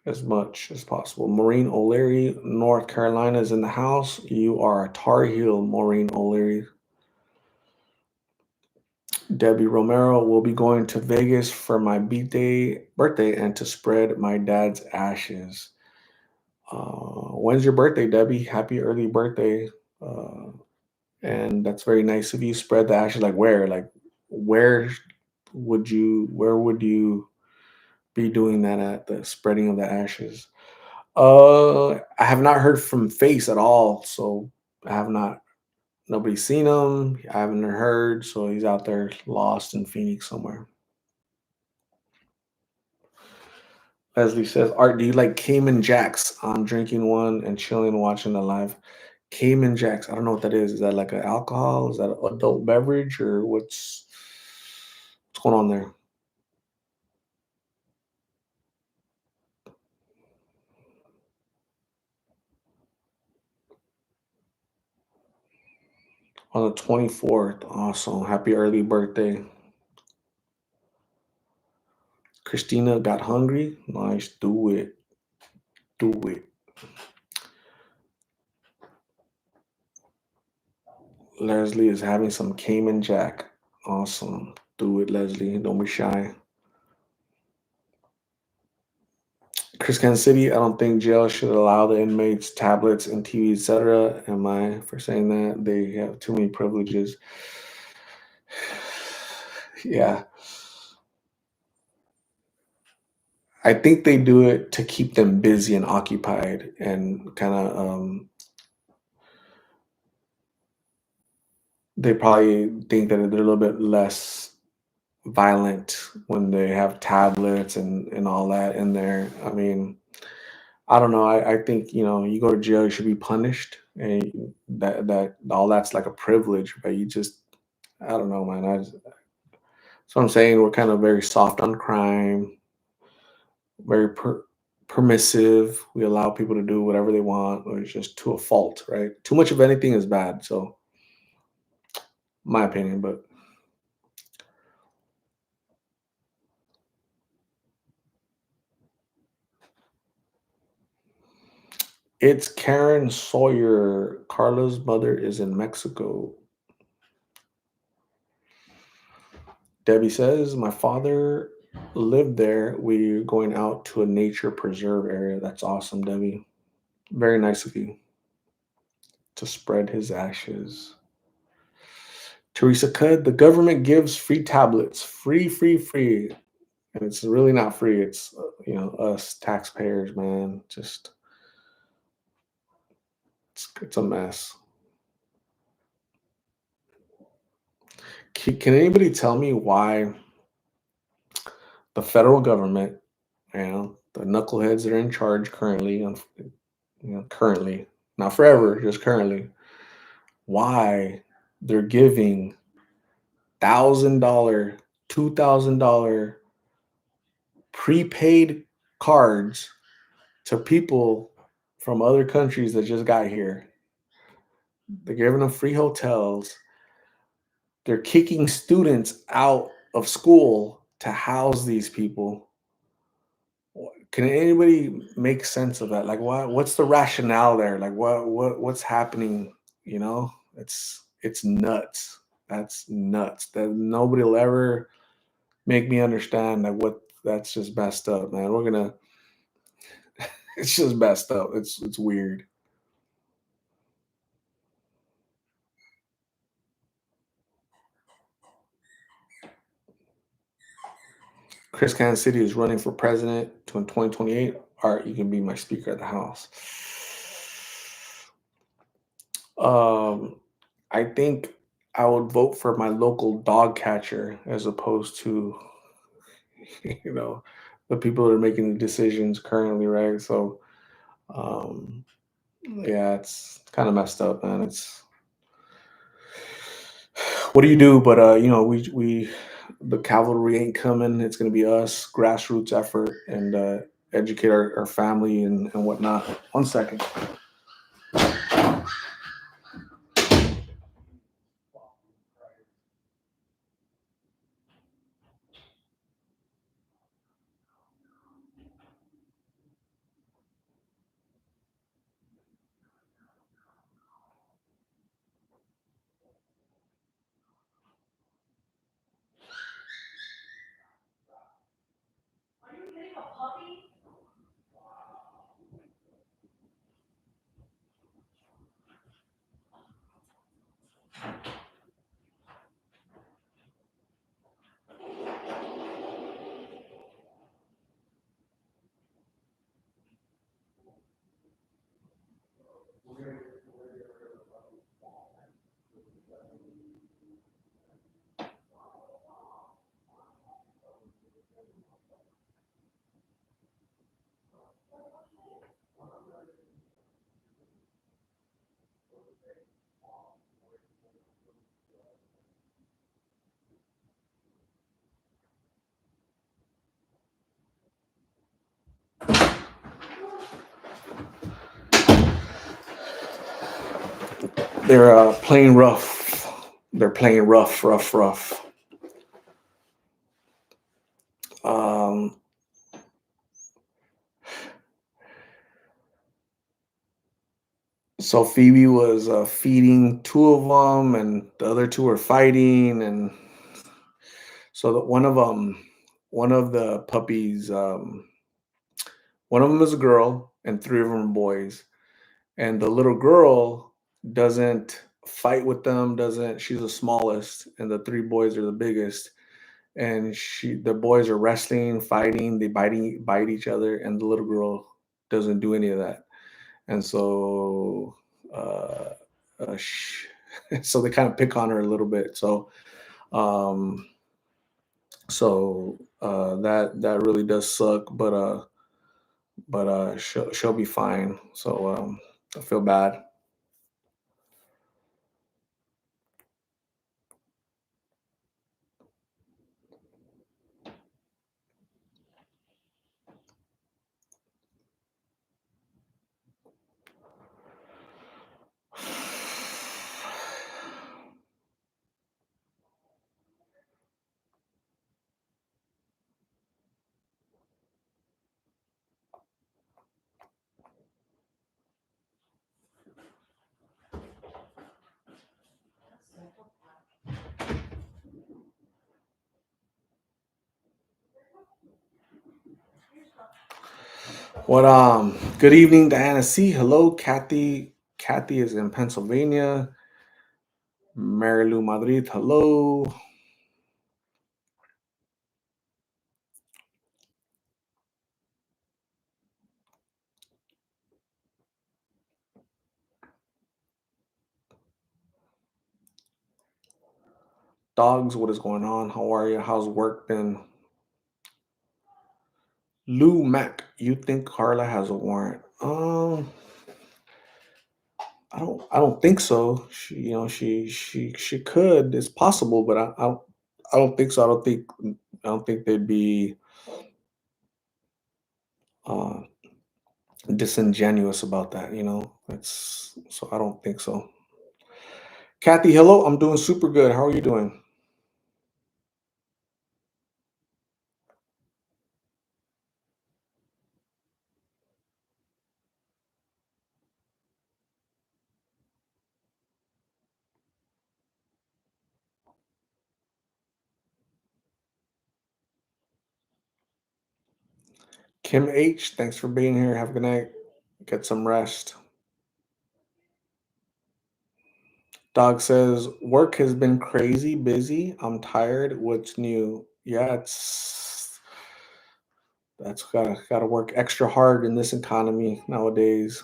as much as possible. Maureen O'Leary, North Carolina is in the house. You are a Tar Heel, Maureen O'Leary. Debbie Romero will be going to Vegas for my birthday and to spread my dad's ashes. When's your birthday, Debbie? Happy early birthday. Uh, and that's very nice of you. Spread the ashes. Like where? Like where where would you be doing that at, the spreading of the ashes? I have not heard from Face at all, so I have not. Nobody's seen him. I haven't heard, so he's out there lost in Phoenix somewhere. Leslie says, Art, do you like Cayman Jacks? I'm drinking one and chilling, watching the live. Cayman Jacks. I don't know what that is. Is that like an alcohol? Is that an adult beverage, or what's going on there? On the 24th. Awesome. Happy early birthday. Christina got hungry. Nice. Do it. Do it. Leslie is having some Cayman Jack. Awesome. Do it, Leslie. Don't be shy. Chris Kansas City, I don't think jail should allow the inmates tablets and TV, etc. Am I for saying that? They have too many privileges. Yeah. I think they do it to keep them busy and occupied and kind of they probably think that they're a little bit less violent when they have tablets and all that in there. I mean, I don't know. I think you go to jail, you should be punished, and that all that's like a privilege. But you just, I don't know, man. So I'm saying we're kind of very soft on crime, very permissive. We allow people to do whatever they want, or it's just to a fault, right? Too much of anything is bad. So, my opinion, but it's Karen Sawyer. Carla's mother is in Mexico. Debbie says, my father lived there. We're going out to a nature preserve area. That's awesome, Debbie. Very nice of you to spread his ashes. Teresa Cud, the government gives free tablets. Free, free, free. And it's really not free. It's, us taxpayers, man. Just, it's a mess. Can anybody tell me why the federal government, the knuckleheads that are in charge currently, currently, not forever, just currently, why they're giving $1,000, $2,000 prepaid cards to people from other countries that just got here. They're giving them free hotels. They're kicking students out of school to house these people. Can anybody make sense of that? Like, what's the rationale there? Like, what's happening? It's nuts. That's nuts. That nobody will ever make me understand that what that's just messed up, man. We're gonna it's just messed up. It's weird. Chris Kansas City is running for president in 2028. All right, you can be my speaker of the house. Um, I think I would vote for my local dog catcher as opposed to, you know, the people that are making the decisions currently, right? So, yeah, it's kind of messed up, man. what do you do? But we the cavalry ain't coming. It's gonna be us, grassroots effort, and educate our family and whatnot. 1 second. They're playing rough. They're playing rough, rough, rough. Um, so Phoebe was feeding two of them, and the other two were fighting, and so that one of the puppies, one of them is a girl, and three of them are boys. And the little girl doesn't fight with them. Doesn't She's the smallest, and the three boys are the biggest. And the boys are wrestling, fighting, they bite each other, and the little girl doesn't do any of that. And so uh, so they kind of pick on her a little bit. Um that really does suck, but she'll be fine. So I feel bad. What Good evening, Diana C. Hello, Kathy. Kathy is in Pennsylvania. Mary Lou Madrid. Hello. Dogs, what is going on? How are you? How's work been? Lou Mac, you think Carla has a warrant? I don't think so. She could. It's possible, but I don't think so. I don't think they'd be uh, disingenuous about that. It's so I don't think so. Kathy, hello. I'm doing super good. How are you doing? Kim H, thanks for being here. Have a good night. Get some rest. Dog says work has been crazy busy. I'm tired. What's new? Yeah, it's that's gotta work extra hard in this economy nowadays.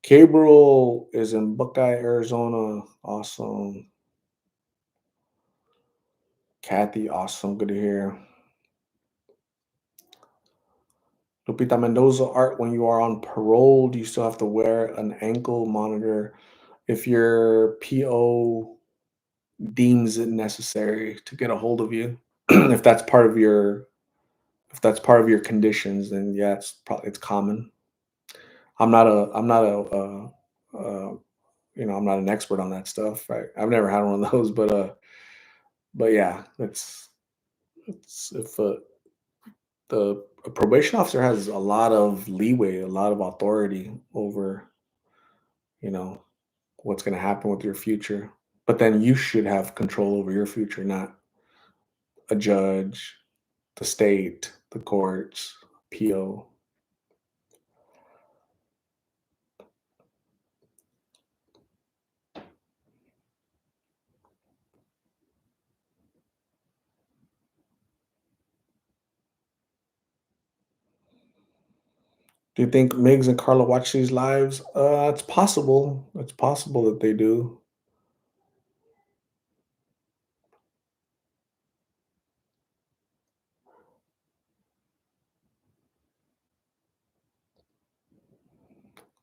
Gabriel is in Buckeye, Arizona. Awesome. Kathy, awesome. Good to hear. Lupita Mendoza, Art, when you are on parole, do you still have to wear an ankle monitor if you're PO? deems it necessary to get a hold of you. if that's part of your if that's part of your conditions, then yeah, it's common. I'm not a I'm not an expert on that stuff. Right? I've never had one of those, but yeah, it's if the a probation officer has a lot of leeway, a lot of authority over you know what's going to happen with your future. But then you should have control over your future, not a judge, the state, the courts, PO. Do you think Migs and Carla watch these lives? It's possible. It's possible that they do.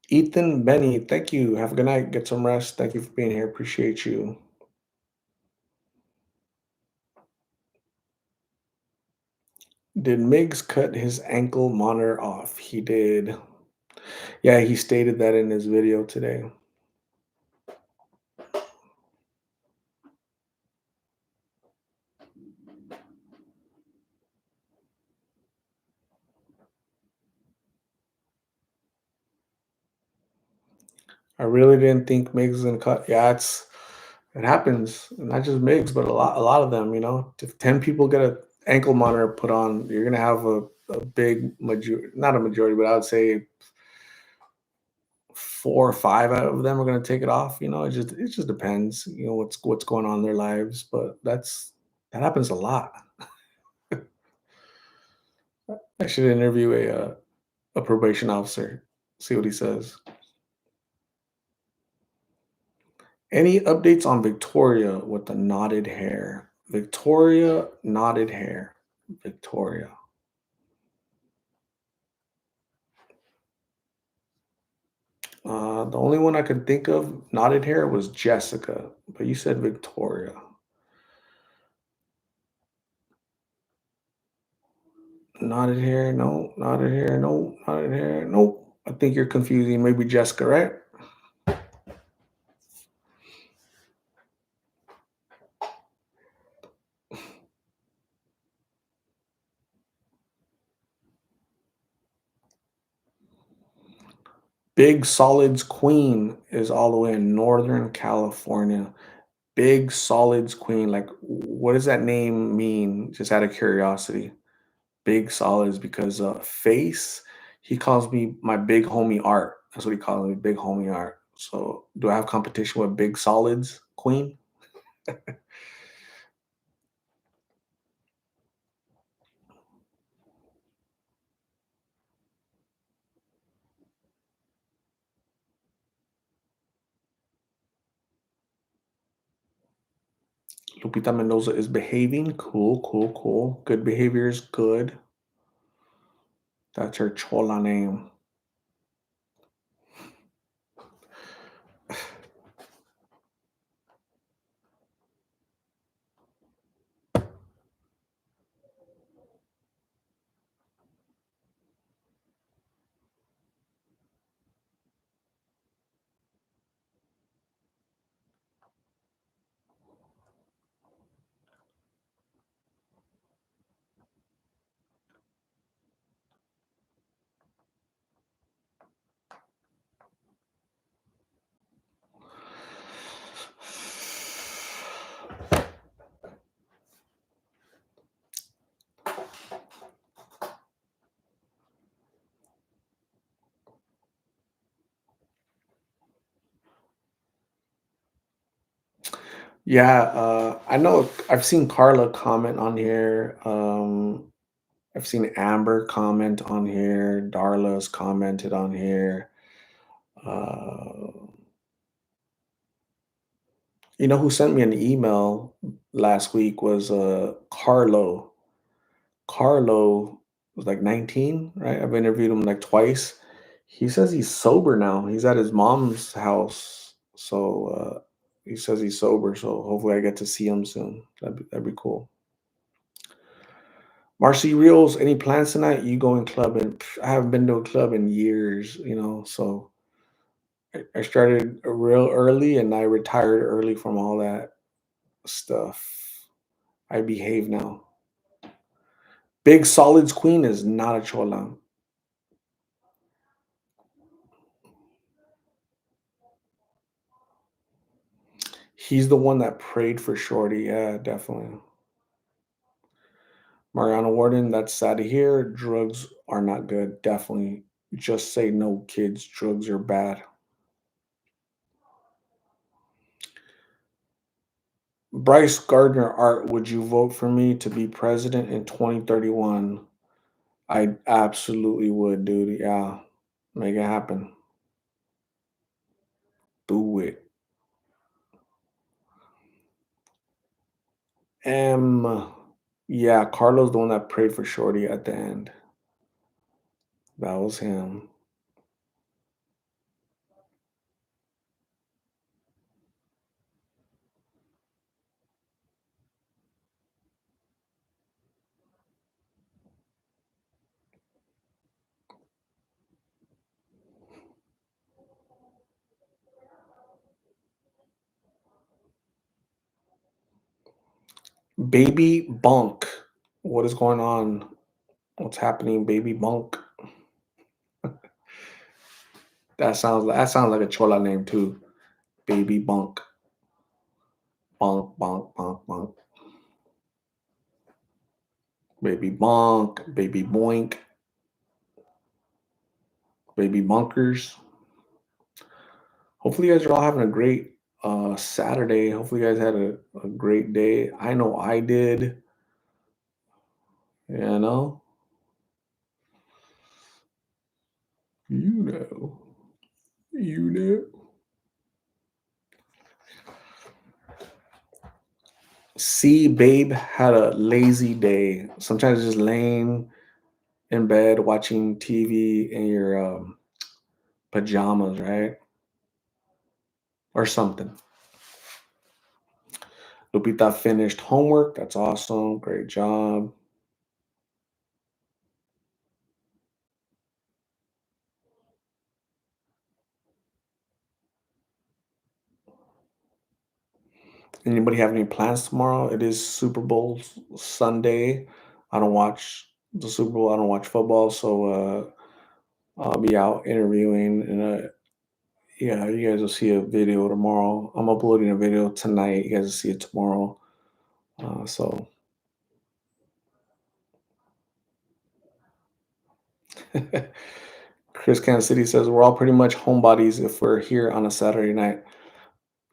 Ethan, Benny, thank you. Have a good night. Get some rest. Thank you for being here. Appreciate you. Did Miggs cut his ankle monitor off? He did. Yeah, he stated that in his video today. I really didn't think Miggs was gonna cut. Yeah, it happens. Not just Miggs, but a lot of them. If 10 people get a ankle monitor put on, you're gonna have a big majority, not a majority, but I would say 4 or 5 out of them are gonna take it off. It just depends. What's going on in their lives, but that happens a lot. I should interview a probation officer, see what he says. Any updates on Victoria with the knotted hair? Victoria, knotted hair. Victoria. The only one I could think of knotted hair was Jessica, but you said Victoria. Knotted hair, no. Knotted hair, no. Knotted hair, nope. I think you're confusing maybe Jessica, right? Big Solids Queen is all the way in Northern California. Big Solids Queen. Like, what does that name mean? Just out of curiosity. Big Solids because Face, he calls me my big homie Art. That's what he calls me, big homie Art. So, do I have competition with Big Solids Queen? Lupita Mendoza is behaving. Cool, cool, cool. Good behavior is good. That's her chola name. Yeah, I know I've seen Carla comment on here. I've seen Amber comment on here. Darla's commented on here. Uh, who sent me an email last week was Carlo. Carlo was like 19, right? I've interviewed him like twice. He says he's sober now. He's at his mom's house. So he says he's sober, so hopefully I get to see him soon. That'd be cool. Marcy Reels, any plans tonight? You going clubbing? I haven't been to a club in years, so I started real early and I retired early from all that stuff. I behave now. Big Solids Queen is not a chola. He's the one that prayed for Shorty. Yeah, definitely. Mariana Warden, that's sad to hear. Drugs are not good. Definitely. Just say no, kids. Drugs are bad. Bryce Gardner Art, would you vote for me to be president in 2031? I absolutely would, dude. Yeah. Make it happen. Do it. M. Yeah, Carlos, the one that prayed for Shorty at the end. That was him. Baby Bunk. What is going on? What's happening, Baby Bunk? That sounds like a chola name too. Baby Bunk. Bunk, bunk, bunk, bunk. Baby Bunk. Baby Boink. Baby Bunkers. Hopefully you guys are all having a great Saturday. Hopefully you guys had a great day. I know I did. You know? You know. You know. See, babe had a lazy day. Sometimes just laying in bed watching TV in your pajamas, right? Or something. Lupita finished homework. That's awesome. Great job. Anybody have any plans tomorrow? It is Super Bowl Sunday. I don't watch the Super Bowl. I don't watch football, so I'll be out interviewing, and yeah, you guys will see a video tomorrow. I'm uploading a video tonight. You guys will see it tomorrow. So Chris Kansas City says we're all pretty much homebodies if we're here on a Saturday night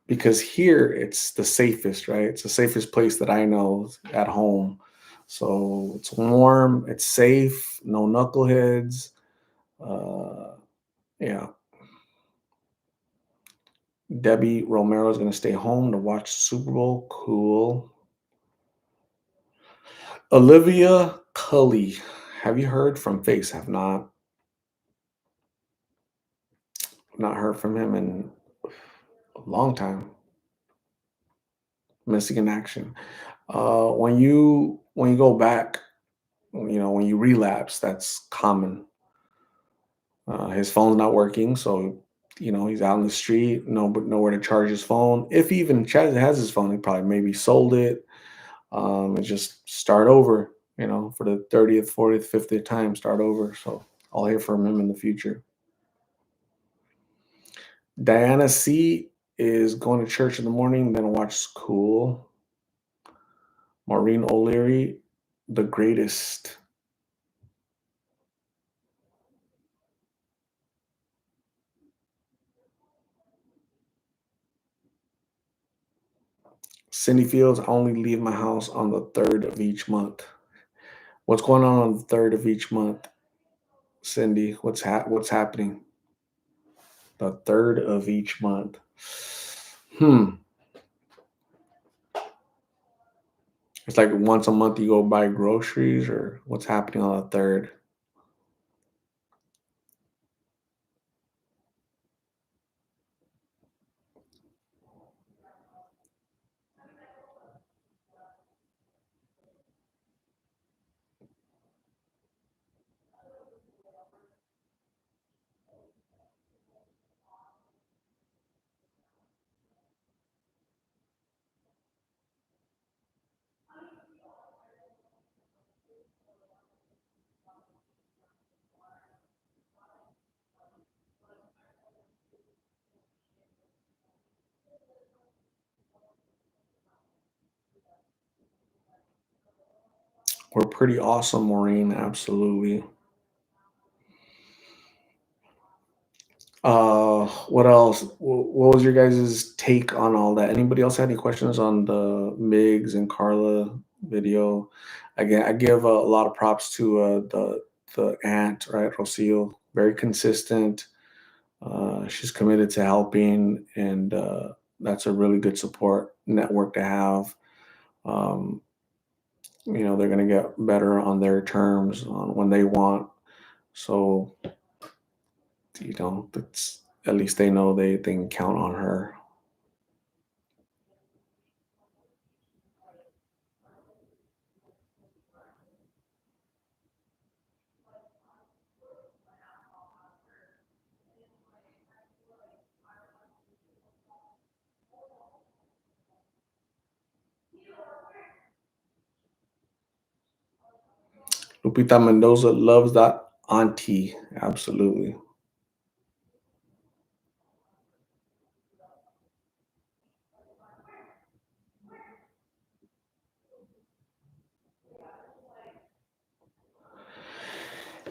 because here it's the safest, right? It's the safest place that I know at home. So it's warm, it's safe, no knuckleheads. Uh, yeah, Debbie Romero is going to stay home to watch Super Bowl. Cool. Olivia Cully. Have you heard from Face? Have not heard from him in a long time. Missing in action. When you go back, when you relapse, that's common. His phone's not working, so he's out in the street, no, but nowhere to charge his phone. If he even has his phone, he probably maybe sold it. And just start over. For the 30th, 40th, 50th time, start over. So I'll hear from him in the future. Diana C is going to church in the morning, then watch school. Maureen O'Leary, the greatest. Cindy Fields, I only leave my house on the 3rd of each month. What's going on the 3rd of each month, Cindy? What's happening? The 3rd of each month. Hmm. It's like once a month you go buy groceries, or what's happening on the 3rd? We're pretty awesome, Maureen. Absolutely. What else? What was your guys' take on all that? Anybody else had any questions on the Migs and Carla video? Again, I give a lot of props to the aunt, right, Rocio. Very consistent. She's committed to helping, and that's a really good support network to have. Um, they're going to get better on their terms on when they want. So, that's at least they know they can count on her. Lupita Mendoza loves that auntie. Absolutely.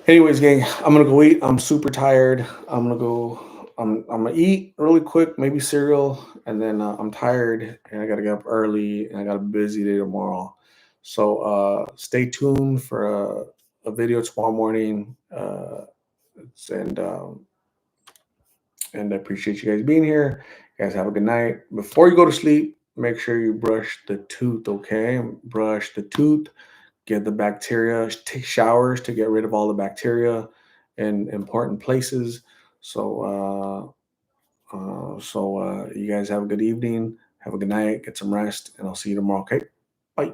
Anyways, gang, I'm gonna go eat. I'm super tired. I'm gonna go. I'm gonna eat really quick, maybe cereal, and then I'm tired and I gotta get up early and I got a busy day tomorrow. So stay tuned for a video tomorrow morning. And I appreciate you guys being here. You guys have a good night. Before you go to sleep, make sure you brush the tooth. Okay, brush the tooth. Get the bacteria, take showers to get rid of all the bacteria in important places. So you guys have a good evening, have a good night, get some rest, and I'll see you tomorrow. Okay, bye.